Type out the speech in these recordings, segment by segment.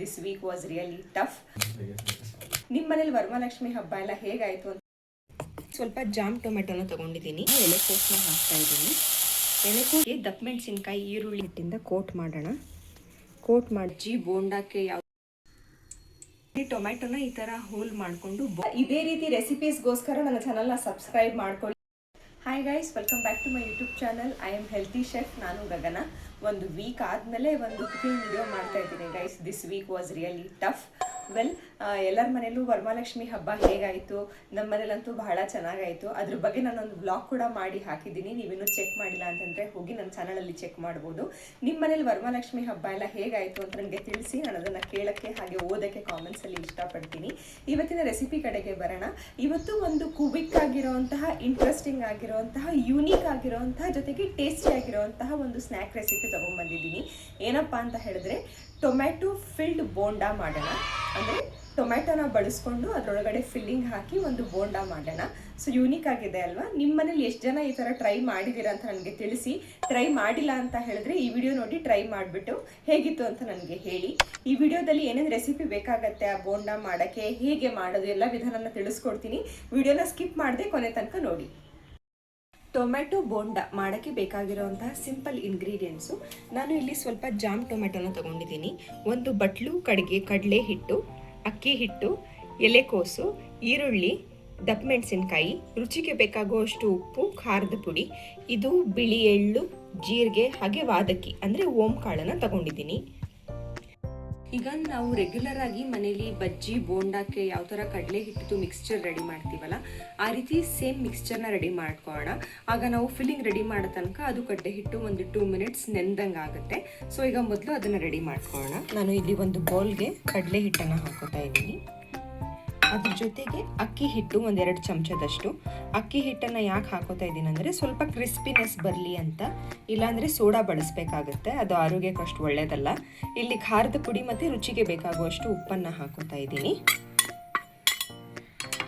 This week was really tough. ನಿಮ್ಮ ಮನೇಲಿ ವರಮಹಾಲಕ್ಷ್ಮಿ ಹಬ್ಬ ಎಲ್ಲ ಹೇಗಾಯಿತು ಅಂತ ಸ್ವಲ್ಪ ಜಾಮ್ ಟೊಮೆಟೊನ ತೊಗೊಂಡಿದ್ದೀನಿ, ಎಲೆಕೋಸನ್ನ ಹಾಕ್ತಾ ಇದ್ದೀನಿ. ಎಲೆಕೋಸಿಗೆ ದಪ್ಪ ಮೆಣಸಿನ್ಕಾಯಿ ಈರುಳ್ಳಿ ಹಿಟ್ಟಿಂದ ಕೋಟ್ ಮಾಡೋಣ. ಕೋಟ್ ಮಾಡಿ ಬೋಂಡಕ್ಕೆ ಯಾವ ಟೊಮೆಟೊನ ಈ ಥರ ಹೋಲ್ ಮಾಡಿಕೊಂಡು ಇದೇ ರೀತಿ ರೆಸಿಪೀಸ್ಗೋಸ್ಕರ ನನ್ನ ಚಾನಲ್ನ ಸಬ್ಸ್ಕ್ರೈಬ್ ಮಾಡ್ಕೊಳ್ಳಿ. Hi guys, welcome back to my YouTube channel. I am healthy chef. ನಾನು ಗಗನ. ಒಂದು ವೀಕ್ ಆದಮೇಲೆ ಒಂದು ಕುಕಿಂಗ್ ವಿಡಿಯೋ ಮಾಡ್ತಾ ಇದ್ದೀನಿ guys. This week was really tough. Well, ಎಲ್ಲರ ಮನೇಲೂ ವರಮಹಾಲಕ್ಷ್ಮಿ ಹಬ್ಬ ಹೇಗಾಯಿತು? ನಮ್ಮ ಮನೇಲಂತೂ ಬಹಳ ಚೆನ್ನಾಗಾಯಿತು. ಅದ್ರ ಬಗ್ಗೆ ನಾನೊಂದು ಬ್ಲಾಗ್ ಕೂಡ ಮಾಡಿ ಹಾಕಿದ್ದೀನಿ. ನೀವಿನ್ನೂ ಚೆಕ್ ಮಾಡಿಲ್ಲ ಅಂತಂದರೆ ಹೋಗಿ ನನ್ನ ಚಾನಲಲ್ಲಿ ಚೆಕ್ ಮಾಡ್ಬೋದು. ನಿಮ್ಮ ಮನೇಲಿ ವರಮಹಾಲಕ್ಷ್ಮಿ ಹಬ್ಬ ಎಲ್ಲ ಹೇಗಾಯಿತು ಅಂತ ನನಗೆ ತಿಳಿಸಿ. ನಾನು ಅದನ್ನು ಕೇಳೋಕ್ಕೆ ಹಾಗೆ ಓದೋಕ್ಕೆ ಕಾಮೆಂಟ್ಸಲ್ಲಿ ಇಷ್ಟಪಡ್ತೀನಿ. ಇವತ್ತಿನ ರೆಸಿಪಿ ಕಡೆಗೆ ಬರೋಣ. ಇವತ್ತು ಒಂದು ಕ್ವಿಕ್ ಆಗಿರೋವಂತಹ, ಇಂಟ್ರೆಸ್ಟಿಂಗ್ ಆಗಿರೋವಂತಹ, ಯೂನಿಕ್ ಆಗಿರೋವಂತಹ, ಜೊತೆಗೆ ಟೇಸ್ಟಿ ಆಗಿರೋವಂತಹ ಒಂದು ಸ್ನ್ಯಾಕ್ ರೆಸಿಪಿ ತೊಗೊಂಡ್ಬಂದಿದ್ದೀನಿ. ಏನಪ್ಪ ಅಂತ ಹೇಳಿದ್ರೆ, ಟೊಮ್ಯಾಟೊ ಫಿಲ್ಡ್ ಬೋಂಡಾ ಮಾಡೋಣ. ಅಂದರೆ ಟೊಮ್ಯಾಟೊನ ಬಳಸ್ಕೊಂಡು ಅದರೊಳಗಡೆ ಫಿಲ್ಲಿಂಗ್ ಹಾಕಿ ಒಂದು ಬೋಂಡಾ ಮಾಡೋಣ. ಸೊ ಯೂನಿಕ್ ಆಗಿದೆ ಅಲ್ವಾ? ನಿಮ್ಮ ಮನೇಲಿ ಎಷ್ಟು ಜನ ಈ ಥರ ಟ್ರೈ ಮಾಡಿದ್ದೀರಾ ಅಂತ ನನಗೆ ತಿಳಿಸಿ. ಟ್ರೈ ಮಾಡಿಲ್ಲ ಅಂತ ಹೇಳಿದ್ರೆ ಈ ವಿಡಿಯೋ ನೋಡಿ ಟ್ರೈ ಮಾಡಿಬಿಟ್ಟು ಹೇಗಿತ್ತು ಅಂತ ನನಗೆ ಹೇಳಿ. ಈ ವಿಡಿಯೋದಲ್ಲಿ ಏನೇನು ರೆಸಿಪಿ ಬೇಕಾಗತ್ತೆ ಆ ಬೋಂಡಾ ಮಾಡೋಕ್ಕೆ, ಹೇಗೆ ಮಾಡೋದು, ಎಲ್ಲ ವಿಧಾನನ ತಿಳಿಸ್ಕೊಡ್ತೀನಿ. ವಿಡಿಯೋನ ಸ್ಕಿಪ್ ಮಾಡದೆ ಕೊನೆ ತನಕ ನೋಡಿ. ಟೊಮ್ಯಾಟೊ ಬೋಂಡಾ ಮಾಡೋಕ್ಕೆ ಬೇಕಾಗಿರೋವಂತಹ ಸಿಂಪಲ್ ಇಂಗ್ರೀಡಿಯೆಂಟ್ಸು. ನಾನು ಇಲ್ಲಿ ಸ್ವಲ್ಪ ಜಾಮ್ ಟೊಮೆಟೊನ ತೊಗೊಂಡಿದ್ದೀನಿ. ಒಂದು ಬಟ್ಲು ಕಡಲೆ ಹಿಟ್ಟು, ಅಕ್ಕಿ ಹಿಟ್ಟು, ಎಲೆಕೋಸು, ಈರುಳ್ಳಿ, ದಪ್ಪ ಮೆಣಸಿನ್ಕಾಯಿ, ರುಚಿಗೆ ಬೇಕಾಗುವಷ್ಟು ಉಪ್ಪು, ಖಾರದ ಪುಡಿ, ಇದು ಬಿಳಿ ಎಳ್ಳು, ಜೀರಿಗೆ, ಹಾಗೆ ವಾದಕ್ಕಿ ಅಂದರೆ ಓಂ ಕಾಳನ್ನು ತಗೊಂಡಿದ್ದೀನಿ. ಈಗ ನಾವು ರೆಗ್ಯುಲರ್ ಆಗಿ ಮನೇಲಿ ಬಜ್ಜಿ ಬೋಂಡಾಕ್ಕೆ ಯಾವ ಥರ ಕಡಲೆ ಹಿಟ್ಟು ಮಿಕ್ಸ್ಚರ್ ರೆಡಿ ಮಾಡ್ತೀವಲ್ಲ, ಆ ರೀತಿ ಸೇಮ್ ಮಿಕ್ಸ್ಚರ್ನ ರೆಡಿ ಮಾಡ್ಕೊಳ್ಳೋಣ. ಆಗ ನಾವು ಫಿಲ್ಲಿಂಗ್ ರೆಡಿ ಮಾಡೋ ತನಕ ಅದು ಕಡಲೆ ಹಿಟ್ಟು ಒಂದು 2 ಮಿನಿಟ್ಸ್ ನೆಂದಂಗೆ ಆಗುತ್ತೆ. ಸೊ ಈಗ ಮೊದಲು ಅದನ್ನು ರೆಡಿ ಮಾಡ್ಕೊಳ್ಳೋಣ. ನಾನು ಇಲ್ಲಿ ಒಂದು ಬೌಲ್ಗೆ ಕಡಲೆ ಹಿಟ್ಟನ್ನು ಹಾಕೋತಾ ಇದ್ದೀನಿ. ಅದ್ರ ಜೊತೆಗೆ ಅಕ್ಕಿ ಹಿಟ್ಟು 1-2 ಚಮಚದಷ್ಟು. ಅಕ್ಕಿ ಹಿಟ್ಟನ್ನು ಯಾಕೆ ಹಾಕೋತಾ ಇದ್ದೀನಿ ಅಂದರೆ ಸ್ವಲ್ಪ ಕ್ರಿಸ್ಪಿನೆಸ್ ಬರಲಿ ಅಂತ. ಇಲ್ಲಾಂದರೆ ಸೋಡಾ ಬಳಸಬೇಕಾಗುತ್ತೆ, ಅದು ಆರೋಗ್ಯಕ್ಕೆ ಅಷ್ಟು ಒಳ್ಳೆಯದಲ್ಲ. ಇಲ್ಲಿ ಖಾರದ ಪುಡಿ ಮತ್ತು ರುಚಿಗೆ ಬೇಕಾಗುವಷ್ಟು ಉಪ್ಪನ್ನು ಹಾಕೋತಾ ಇದ್ದೀನಿ.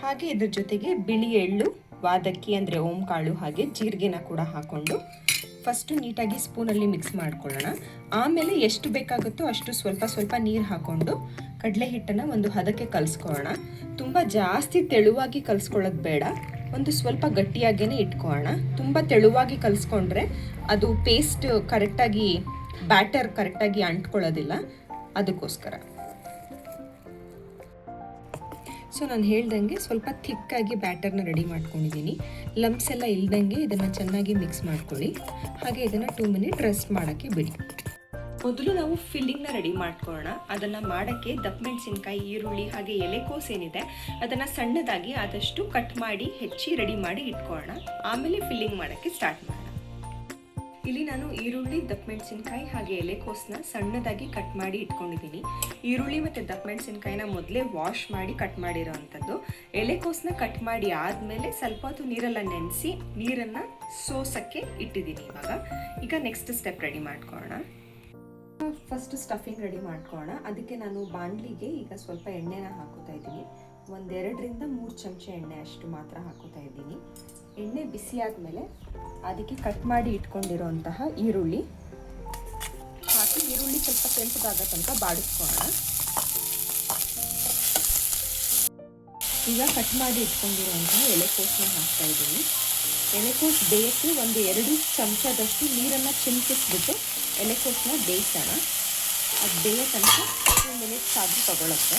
ಹಾಗೆ ಇದ್ರ ಜೊತೆಗೆ ಬಿಳಿ ಎಳ್ಳು, ವಾದಕ್ಕಿ ಅಂದರೆ ಓಂ ಕಾಳು, ಹಾಗೆ ಜೀರಿಗೆನ ಕೂಡ ಹಾಕ್ಕೊಂಡು ಫಸ್ಟು ನೀಟಾಗಿ ಸ್ಪೂನಲ್ಲಿ ಮಿಕ್ಸ್ ಮಾಡ್ಕೊಳ್ಳೋಣ. ಆಮೇಲೆ ಎಷ್ಟು ಬೇಕಾಗುತ್ತೋ ಅಷ್ಟು ಸ್ವಲ್ಪ ನೀರು ಹಾಕ್ಕೊಂಡು ಕಡಲೆ ಹಿಟ್ಟನ್ನು ಒಂದು ಹದಕ್ಕೆ ಕಲಿಸ್ಕೊಳ್ಳೋಣ. ತುಂಬ ಜಾಸ್ತಿ ತೆಳುವಾಗಿ ಕಲಿಸ್ಕೊಳ್ಳೋದು ಬೇಡ, ಒಂದು ಸ್ವಲ್ಪ ಗಟ್ಟಿಯಾಗೇ ಇಟ್ಕೊಳ್ಳೋಣ. ತುಂಬ ತೆಳುವಾಗಿ ಕಲಿಸ್ಕೊಂಡ್ರೆ ಅದು ಪೇಸ್ಟ್ ಕರೆಕ್ಟಾಗಿ, ಬ್ಯಾಟರ್ ಕರೆಕ್ಟಾಗಿ ಅಂಟ್ಕೊಳ್ಳೋದಿಲ್ಲ, ಅದಕ್ಕೋಸ್ಕರ. ಸೊ ನಾನು ಹೇಳ್ದಂಗೆ ಸ್ವಲ್ಪ ಥಿಕ್ಕಾಗಿ ಬ್ಯಾಟರ್ನ ರೆಡಿ ಮಾಡ್ಕೊಂಡಿದ್ದೀನಿ. ಲಂಪ್ಸ್ ಎಲ್ಲ ಇಲ್ದಂಗೆ ಇದನ್ನು ಚೆನ್ನಾಗಿ ಮಿಕ್ಸ್ ಮಾಡ್ಕೊಳ್ಳಿ. ಹಾಗೆ ಇದನ್ನು 2 ಮಿನಿಟ್ ರೆಸ್ಟ್ ಮಾಡೋಕ್ಕೆ ಬಿಡಿ. ಮೊದಲು ನಾವು ಫಿಲ್ಲಿಂಗ್ನ ರೆಡಿ ಮಾಡ್ಕೊಳ್ಳೋಣ. ಅದನ್ನು ಮಾಡೋಕ್ಕೆ ದಪ್ಪ ಮೆಣಸಿನ್ಕಾಯಿ, ಈರುಳ್ಳಿ, ಹಾಗೆ ಎಲೆಕೋಸು ಏನಿದೆ ಅದನ್ನು ಸಣ್ಣದಾಗಿ ಆದಷ್ಟು ಕಟ್ ಮಾಡಿ ಹೆಚ್ಚಿ ರೆಡಿ ಮಾಡಿ ಇಟ್ಕೊಳ್ಳೋಣ. ಆಮೇಲೆ ಫಿಲ್ಲಿಂಗ್ ಮಾಡೋಕ್ಕೆ ಸ್ಟಾರ್ಟ್ ಮಾಡೋಣ. ಇಲ್ಲಿ ನಾನು ಈರುಳ್ಳಿ, ದಪ್ಪ ಮೆಣಸಿನ್ಕಾಯಿ ಹಾಗೆ ಎಲೆಕೋಸನ್ನ ಸಣ್ಣದಾಗಿ ಕಟ್ ಮಾಡಿ ಇಟ್ಕೊಂಡಿದ್ದೀನಿ. ಈರುಳ್ಳಿ ಮತ್ತು ದಪ್ಪ ಮೆಣಸಿನ್ಕಾಯಿನ ಮೊದಲೇ ವಾಶ್ ಮಾಡಿ ಕಟ್ ಮಾಡಿರೋ ಅಂಥದ್ದು. ಎಲೆಕೋಸನ್ನ ಕಟ್ ಮಾಡಿ ಆದಮೇಲೆ ಸ್ವಲ್ಪ ಹೊತ್ತು ನೀರೆಲ್ಲ ನೆನೆಸಿ ನೀರನ್ನು ಸೋಸೋಕ್ಕೆ ಇಟ್ಟಿದ್ದೀನಿ. ಈಗ ನೆಕ್ಸ್ಟ್ ಸ್ಟೆಪ್ ರೆಡಿ ಮಾಡ್ಕೊಳ್ಳೋಣ. ಫಸ್ಟ್ ಸ್ಟಫಿಂಗ್ ರೆಡಿ ಮಾಡ್ಕೊಳ್ಳೋಣ. ಅದಕ್ಕೆ ನಾನು ಬಾಣಲಿಗೆ ಈಗ ಸ್ವಲ್ಪ ಎಣ್ಣೆನ ಹಾಕೋತಾ ಇದ್ದೀನಿ. 1-2-3 ಚಮಚ ಎಣ್ಣೆ ಅಷ್ಟು ಮಾತ್ರ ಹಾಕೋತಾ ಇದ್ದೀನಿ. ಎಣ್ಣೆ ಬಿಸಿ ಆದಮೇಲೆ ಅದಕ್ಕೆ ಕಟ್ ಮಾಡಿ ಇಟ್ಕೊಂಡಿರೋಂತಹ ಈರುಳ್ಳಿ ಹಾಕಿ, ಈರುಳ್ಳಿ ಸ್ವಲ್ಪ ಕೆಂಪಗಾಗೋ ತನಕ ಬಾಡಿಸ್ಕೊಳ್ಳೋಣ. ಈಗ ಕಟ್ ಮಾಡಿ ಇಟ್ಕೊಂಡಿರೋಂತಹ ಎಲೆಕೋಸನ್ನ ಹಾಕ್ತಾ ಇದ್ದೀನಿ. ಎಲೆಕೋಸು ಬೇಯಕ್ಕೆ 1-2 ಚಮಚದಷ್ಟು ನೀರನ್ನು ಚಿಮ್ಕಿಸ್ಬಿಟ್ಟು ಎಲೆಕೋಸನ್ನ ಬೇಯಿಸೋಣ. ಅದು ಬೇಯೋ ತನಕ 2 ಮಿನಿಟ್ಸ್ ಆದರೂ ತಗೊಳುತ್ತೆ.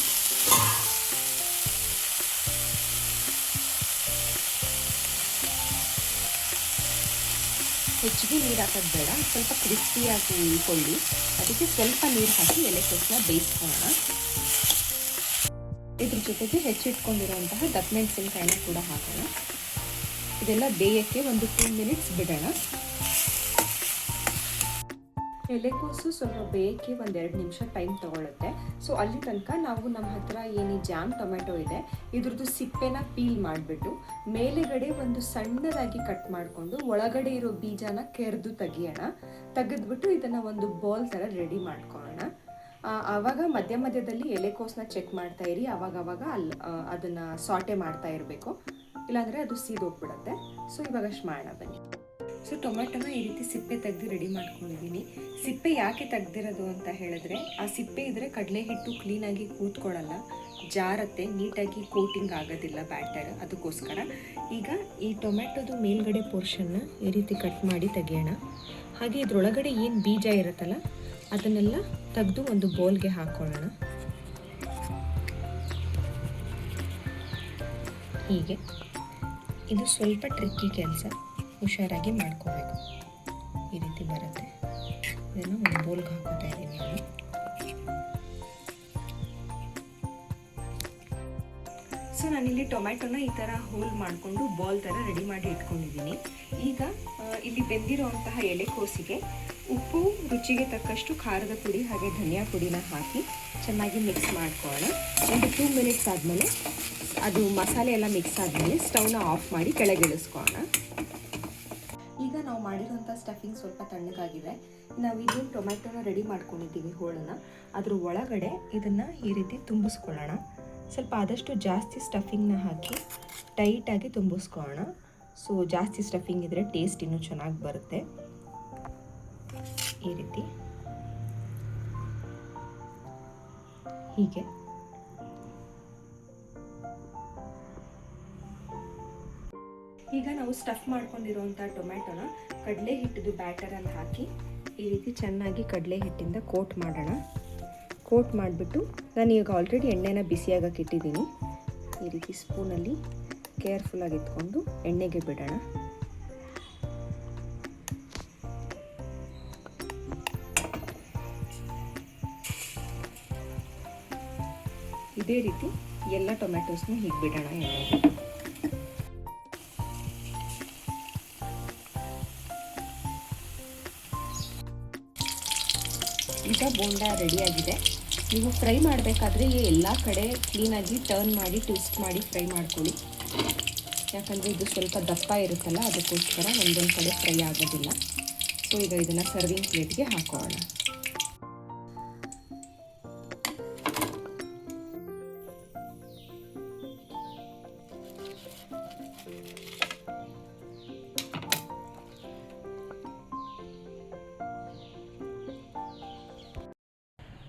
ಹೆಚ್ಚಿಗೆ ನೀರು ಹಾಕೋದು ಬೇಡ, ಸ್ವಲ್ಪ ಕ್ರಿಸ್ಪಿಯಾಗಿ ಉಳ್ಕೊಳ್ಳಿ. ಅದಕ್ಕೆ ಸ್ವಲ್ಪ ನೀರು ಹಾಕಿ ಎಲೆಕೋಸನ್ನ ಬೇಯಿಸ್ಕೊಳ್ಳೋಣ. ಇದ್ರ ಜೊತೆಗೆ ಹೆಚ್ಚಿಟ್ಕೊಂಡಿರುವಂತಹ ದಪ್ಪ ಮೆಣಸಿನ್ಕಾಯಿನ ಕೂಡ ಹಾಕೋಣ. ಇದೆಲ್ಲ ಬೇಯಕ್ಕೆ 2 ಮಿನಿಟ್ಸ್ ಬಿಡೋಣ. ಎಲೆಕೋಸು ಸ್ವಲ್ಪ ಬೇಯಕ್ಕೆ 1-2 ನಿಮಿಷ ಟೈಮ್ ತೊಗೊಳುತ್ತೆ. ಸೊ ಅಲ್ಲಿ ತನಕ ನಾವು ನಮ್ಮ ಹತ್ರ ಏನು ಜಾಮ್ ಟೊಮೆಟೊ ಇದೆ ಇದ್ರದ್ದು ಸಿಪ್ಪೆನ ಪೀಲ್ ಮಾಡಿಬಿಟ್ಟು ಮೇಲೆಗಡೆ ಒಂದು ಸಣ್ಣದಾಗಿ ಕಟ್ ಮಾಡಿಕೊಂಡು ಒಳಗಡೆ ಇರೋ ಬೀಜನ ಕೆರೆದು ತೆಗೆದ್ಬಿಟ್ಟು ಇದನ್ನು ಒಂದು ಬೌಲ್ ಥರ ರೆಡಿ ಮಾಡ್ಕೊಳ್ಳೋಣ. ಆವಾಗ ಮಧ್ಯದಲ್ಲಿ ಎಲೆಕೋಸನ್ನ ಚೆಕ್ ಮಾಡ್ತಾ ಇರಿ. ಆವಾಗವಾಗ ಅದನ್ನು ಸಾಟೆ ಮಾಡ್ತಾ ಇರಬೇಕು, ಇಲ್ಲಾಂದರೆ ಅದು ಸೀದೋಗ್ಬಿಡುತ್ತೆ. ಸೊ ಇವಾಗ ಮಾಡೋಣ ಬನ್ನಿ. ಸೊ ಟೊಮೆಟೊನ ಈ ರೀತಿ ಸಿಪ್ಪೆ ತೆಗೆದು ರೆಡಿ ಮಾಡ್ಕೊಂಡಿದ್ದೀನಿ. ಸಿಪ್ಪೆ ಯಾಕೆ ತೆಗ್ದಿರೋದು ಅಂತ ಹೇಳಿದ್ರೆ, ಆ ಸಿಪ್ಪೆ ಇದ್ದರೆ ಕಡಲೆ ಹಿಟ್ಟು ಕ್ಲೀನಾಗಿ ಕೂತ್ಕೊಳ್ಳಲ್ಲ, ಜಾರತ್ತೆ, ನೀಟಾಗಿ ಕೋಟಿಂಗ್ ಆಗೋದಿಲ್ಲ ಬ್ಯಾಟರ್, ಅದಕ್ಕೋಸ್ಕರ. ಈಗ ಈ ಟೊಮೆಟೊದು ಮೇಲ್ಗಡೆ ಪೋರ್ಷನ್ನ ಈ ರೀತಿ ಕಟ್ ಮಾಡಿ ತೆಗೆಯೋಣ. ಹಾಗೆ ಇದರೊಳಗಡೆ ಏನು ಬೀಜ ಇರುತ್ತಲ್ಲ ಅದನ್ನೆಲ್ಲ ತೆಗೆದು ಒಂದು ಬೌಲ್ಗೆ ಹಾಕ್ಕೊಳ್ಳೋಣ. ಹೀಗೆ ಇದು ಸ್ವಲ್ಪ ಟ್ರಿಕ್ಕಿ ಕೆಲಸ, ಹುಷಾರಾಗಿ ಮಾಡ್ಕೋಬೇಕು. ಈ ರೀತಿ ಬರುತ್ತೆ. ಇದನ್ನು ಒಂದು ಬೌಲ್ಗೆ ಹಾಕೋತಾ ಇದ್ದೀನಿ ನಾನು. ಸೊ ನಾನಿಲ್ಲಿ ಟೊಮ್ಯಾಟೊನ ಈ ಥರ ಹೋಲ್ ಮಾಡಿಕೊಂಡು ಬಾಲ್ ಥರ ರೆಡಿ ಮಾಡಿ ಇಟ್ಕೊಂಡಿದ್ದೀನಿ. ಈಗ ಇಲ್ಲಿ ಬೆಂದಿರೋಂತಹ ಎಲೆಕೋಸಿಗೆ ಉಪ್ಪು, ರುಚಿಗೆ ತಕ್ಕಷ್ಟು ಖಾರದ ಪುಡಿ ಹಾಗೆ ಧನಿಯಾ ಪುಡಿನ ಹಾಕಿ ಚೆನ್ನಾಗಿ ಮಿಕ್ಸ್ ಮಾಡ್ಕೊಳ್ಳೋಣ. ಒಂದು 2 ಮಿನಿಟ್ಸ್ ಆದಮೇಲೆ ಅದು ಮಸಾಲೆ ಎಲ್ಲ ಮಿಕ್ಸ್ ಆದಮೇಲೆ ಸ್ಟವ್ನ ಆಫ್ ಮಾಡಿ ಕೆಳಗಿಳಿಸ್ಕೊಳ್ಳೋಣ. ಈಗ ನಾವು ಮಾಡಿರೋಂಥ ಸ್ಟಫಿಂಗ್ ಸ್ವಲ್ಪ ತಣ್ಣಗಾಗಿದೆ. ನಾವು ಇದನ್ನು ಟೊಮ್ಯಾಟೊನ ರೆಡಿ ಮಾಡ್ಕೊಂಡಿದ್ದೀವಿ ಹೋಳನ್ನು, ಅದ್ರ ಒಳಗಡೆ ಇದನ್ನು ಈ ರೀತಿ ತುಂಬಿಸ್ಕೊಳ್ಳೋಣ. ಸ್ವಲ್ಪ ಆದಷ್ಟು ಜಾಸ್ತಿ ಸ್ಟಫಿಂಗ್ನ ಹಾಕಿ ಟೈಟಾಗಿ ತುಂಬಿಸ್ಕೊಳ್ಳೋಣ. ಸೊ ಜಾಸ್ತಿ ಸ್ಟಫಿಂಗ್ ಇದ್ದರೆ ಟೇಸ್ಟ್ ಇನ್ನೂ ಚೆನ್ನಾಗಿ ಬರುತ್ತೆ. ಈ ರೀತಿ ಹೀಗೆ ಈಗ ನಾವು ಸ್ಟಫ್ ಮಾಡ್ಕೊಂಡಿರೋಂಥ ಟೊಮ್ಯಾಟೊನ ಕಡಲೆ ಹಿಟ್ಟಿದು ಬ್ಯಾಟರಲ್ಲಿ ಹಾಕಿ ಈ ರೀತಿ ಚೆನ್ನಾಗಿ ಕಡಲೆ ಹಿಟ್ಟಿಂದ ಕೋಟ್ ಮಾಡೋಣ. ಕೋಟ್ ಮಾಡಿಬಿಟ್ಟು ನಾನು ಈಗ ಆಲ್ರೆಡಿ ಎಣ್ಣೆನ ಬಿಸಿಯಾಗಕ್ಕೆ ಇಟ್ಟಿದ್ದೀನಿ. ಈ ರೀತಿ ಸ್ಪೂನಲ್ಲಿ ಕೇರ್ಫುಲ್ಲಾಗಿ ಎತ್ಕೊಂಡು ಎಣ್ಣೆಗೆ ಬಿಡೋಣ. ಇದೇ ರೀತಿ ಎಲ್ಲ ಟೊಮ್ಯಾಟೋಸ್ನ ಹೀಗೆ ಬಿಡೋಣ ಎಣ್ಣೆಗೆ. ಈಗ ಬೋಂಡ ರೆಡಿಯಾಗಿದೆ. ನೀವು ಫ್ರೈ ಮಾಡಬೇಕಾದ್ರೆ ಎಲ್ಲ ಕಡೆ ಕ್ಲೀನಾಗಿ ಟರ್ನ್ ಮಾಡಿ ಟ್ವಿಸ್ಟ್ ಮಾಡಿ ಫ್ರೈ ಮಾಡ್ಕೊಳ್ಳಿ. ಯಾಕಂದರೆ ಇದು ಸ್ವಲ್ಪ ದಪ್ಪ ಇರುತ್ತಲ್ಲ, ಅದಕ್ಕೋಸ್ಕರ ಒಂದೊಂದು ಕಡೆ ಫ್ರೈ ಆಗೋದಿಲ್ಲ. ಸೊ ಈಗ ಇದನ್ನು ಸರ್ವಿಂಗ್ ಪ್ಲೇಟ್ಗೆ ಹಾಕೋಣ.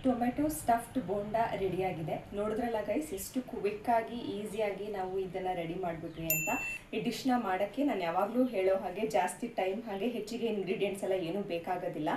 ಟೊಮೆಟೊ ಸ್ಟಫ್ಡ್ ಬೋಂಡ ರೆಡಿಯಾಗಿದೆ. ನೋಡಿದ್ರಲ್ಲ ಗೈಸ್, ಎಷ್ಟು ಕ್ವಿಕ್ಕಾಗಿ ಈಸಿಯಾಗಿ ನಾವು ಇದನ್ನು ರೆಡಿ ಮಾಡಿಬಿಟ್ವಿ ಅಂತ. ಈ ಡಿಶ್ನ ಮಾಡೋಕ್ಕೆ ನಾನು ಯಾವಾಗಲೂ ಹೇಳೋ ಹಾಗೆ ಜಾಸ್ತಿ ಟೈಮ್ ಹಾಗೆ ಹೆಚ್ಚಿಗೆ ಇಂಗ್ರೀಡಿಯೆಂಟ್ಸ್ ಎಲ್ಲ ಏನೂ ಬೇಕಾಗೋದಿಲ್ಲ.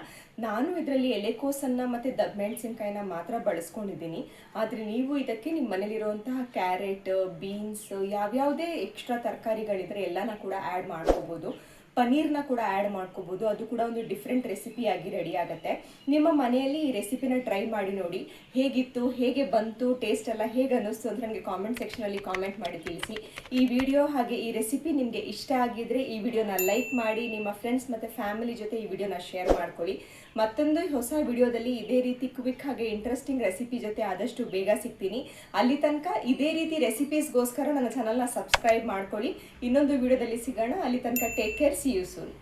ನಾನು ಇದರಲ್ಲಿ ಎಲೆಕೋಸನ್ನು ಮತ್ತು ದಬ್ಬಮೆಣಸಿನ್ಕಾಯಿನ ಮಾತ್ರ ಬಳಸ್ಕೊಂಡಿದ್ದೀನಿ. ಆದರೆ ನೀವು ಇದಕ್ಕೆ ನಿಮ್ಮ ಮನೇಲಿರುವಂತಹ ಕ್ಯಾರೆಟ್, ಬೀನ್ಸ್, ಯಾವ್ಯಾವುದೇ ಎಕ್ಸ್ಟ್ರಾ ತರಕಾರಿಗಳಿದ್ರೆ ಎಲ್ಲನ ಕೂಡ ಆ್ಯಡ್ ಮಾಡ್ಕೋಬೋದು. ಪನ್ನೀರ್ನ ಕೂಡ ಆ್ಯಡ್ ಮಾಡ್ಕೋಬೋದು. ಅದು ಕೂಡ ಒಂದು ಡಿಫ್ರೆಂಟ್ ರೆಸಿಪಿಯಾಗಿ ರೆಡಿ ಆಗುತ್ತೆ. ನಿಮ್ಮ ಮನೆಯಲ್ಲಿ ಈ ರೆಸಿಪಿನ ಟ್ರೈ ಮಾಡಿ ನೋಡಿ, ಹೇಗಿತ್ತು, ಹೇಗೆ ಬಂತು, ಟೇಸ್ಟ್ ಎಲ್ಲ ಹೇಗೆ ಅನ್ನಿಸ್ತು ಅಂತ ನನಗೆ ಕಾಮೆಂಟ್ ಸೆಕ್ಷನಲ್ಲಿ ಕಾಮೆಂಟ್ ಮಾಡಿ ತಿಳಿಸಿ. ಈ ವಿಡಿಯೋ ಹಾಗೆ ಈ ರೆಸಿಪಿ ನಿಮಗೆ ಇಷ್ಟ ಆಗಿದ್ರೆ ಈ ವಿಡಿಯೋನ ಲೈಕ್ ಮಾಡಿ, ನಿಮ್ಮ ಫ್ರೆಂಡ್ಸ್ ಮತ್ತು ಫ್ಯಾಮಿಲಿ ಜೊತೆ ಈ ವಿಡಿಯೋನ ಶೇರ್ ಮಾಡ್ಕೊಳ್ಳಿ. ಮತ್ತೊಂದು ಹೊಸ ವಿಡಿಯೋದಲ್ಲಿ ಇದೇ ರೀತಿ ಕ್ವಿಕ್ ಹಾಗೆ ಇಂಟ್ರೆಸ್ಟಿಂಗ್ ರೆಸಿಪಿ ಜೊತೆ ಆದಷ್ಟು ಬೇಗ ಸಿಗ್ತೀನಿ. ಅಲ್ಲಿ ತನಕ ಇದೇ ರೀತಿ ರೆಸಿಪೀಸ್ಗೋಸ್ಕರ ನನ್ನ ಚಾನಲ್ನ ಸಬ್ಸ್ಕ್ರೈಬ್ ಮಾಡ್ಕೊಳ್ಳಿ. ಇನ್ನೊಂದು ವಿಡಿಯೋದಲ್ಲಿ ಸಿಗೋಣ. ಅಲ್ಲಿ ತನಕ take care, see you soon.